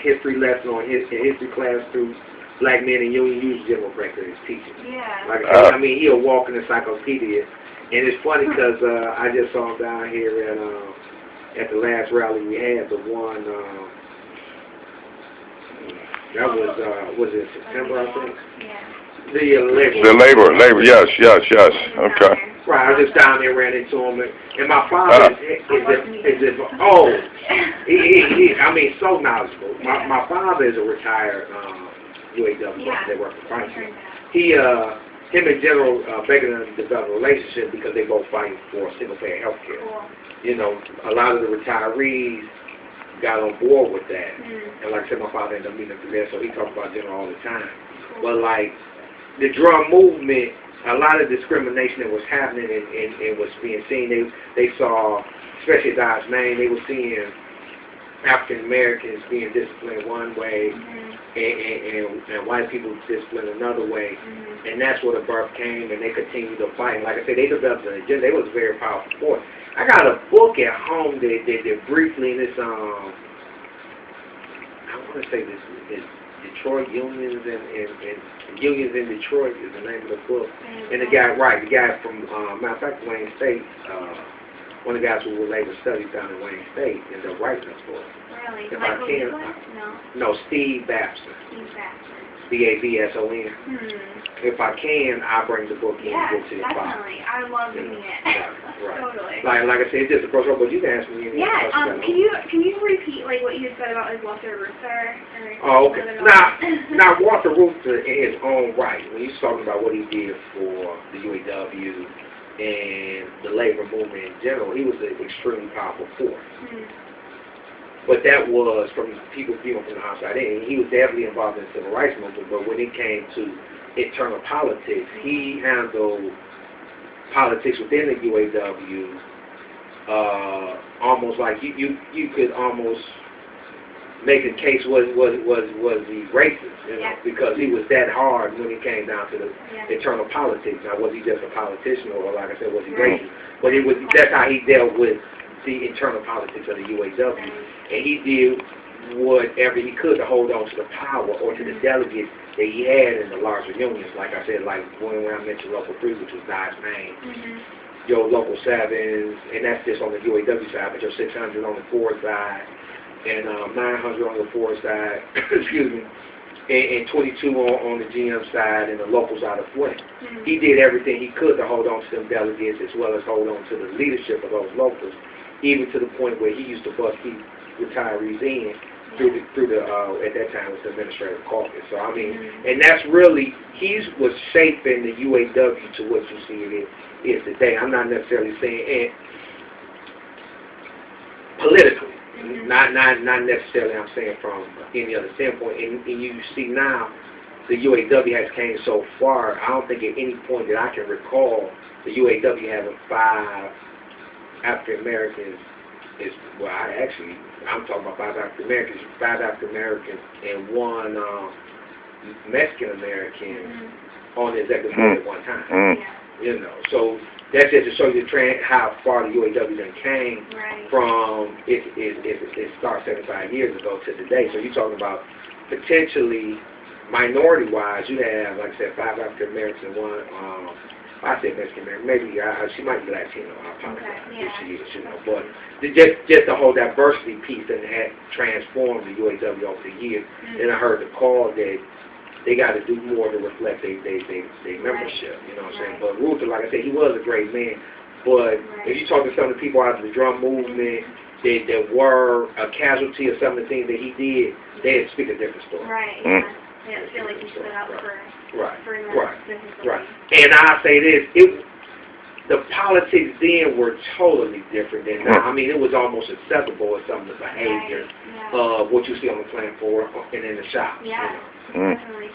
history lesson or in history class through Black Men in Union, use General Brinker as teaching. Yeah. Like I said, I mean, he'll walk in the encyclopedia. And it's funny because I just saw him down here at the last rally we had, the one, that was in September, I think? Yeah. The labor, yes, okay. Right, I was just down there, ran into him, and my father I mean, so knowledgeable. My father is a retired UAW, they work for Chrysler. Him and General Baker developed a relationship because they both fight for single-payer health care. Cool. You know, a lot of the retirees got on board with that. And like I said, my father ended up meeting him through there, so he talks about General all the time. But like, the drum movement, a lot of discrimination that was happening and was being seen, they saw, especially at Dodge Main, they were seeing African Americans being disciplined one way and white people disciplined another way. And that's where the birth came, and they continued to fight. And like I said, they developed an agenda. They was a very powerful force. I got a book at home that briefly in this, I want to say this is Detroit Unions and Unions in Detroit is the name of the book. And the guy from, matter of fact, Wayne State, one of the guys who were labor studies down in Wayne State, ended up writing this book. Really? If I can, no, Steve Babson. Steve Babson. B-A-B-S-O-N. If I can, I'll bring the book in and get to your file. Definitely. I love reading it. Right. Totally. Like I said, it's just a crossroad, but you can ask me any questions. Can you repeat like what you said about like Walter Reuther? Oh, okay. Now Walter Reuther in his own right, when he's talking about what he did for the UAW and the labor movement in general, he was an extremely powerful force. But that was from people viewing from the outside in. He was definitely involved in the civil rights movement, but when it came to internal politics, he handled politics within the UAW almost like you could almost make a case was he racist, you know, because he was that hard when it came down to the internal politics. Now, was he just a politician, or like I said, was he racist? But that's how he dealt with the internal politics of the UAW, and he did whatever he could to hold on to the power or to the delegates that he had in the larger unions. Like I said, like when I mentioned Local 3, which was Dodge Main, your Local 7s, and that's just on the UAW side, but your 600 on the Ford side, and 900 on the Ford side, excuse me, and 22 on the GM side and the locals out of Flint. He did everything he could to hold on to them delegates as well as hold on to the leadership of those locals, even to the point where he used to bust these retirees in through the at that time it was the administrative caucus. So I mean, and that's really, he was shaping the UAW to what you see it is today. I'm not necessarily saying politically, not necessarily. I'm saying from any other standpoint. And you see now, the UAW has came so far. I don't think at any point that I can recall the UAW having 5 African Americans. I'm talking about 5 African Americans, 5 African Americans, and 1 Mexican American on the executive board at one time. You know, so that's just to show you how far the UAW then came from it started 75 years ago to today. So you're talking about potentially minority-wise, you have, like I said, 5 African Americans and 1. I said Mexican American, maybe she might be Latino. I apologize if she is, you know. But just the whole diversity piece that had transformed the UAW over the years. And I heard the call that they got to do more to reflect their membership. You know what I'm saying? But Reuther, like I said, he was a great man. But if you talk to some of the people out of the drum movement that were a casualty of some of the things that he did, they'd speak a different story. I didn't feel like he stood up for And I say this, the politics then were totally different than now. I mean, it was almost acceptable with some of the behavior of what you see on the plant floor and in the shop. Definitely.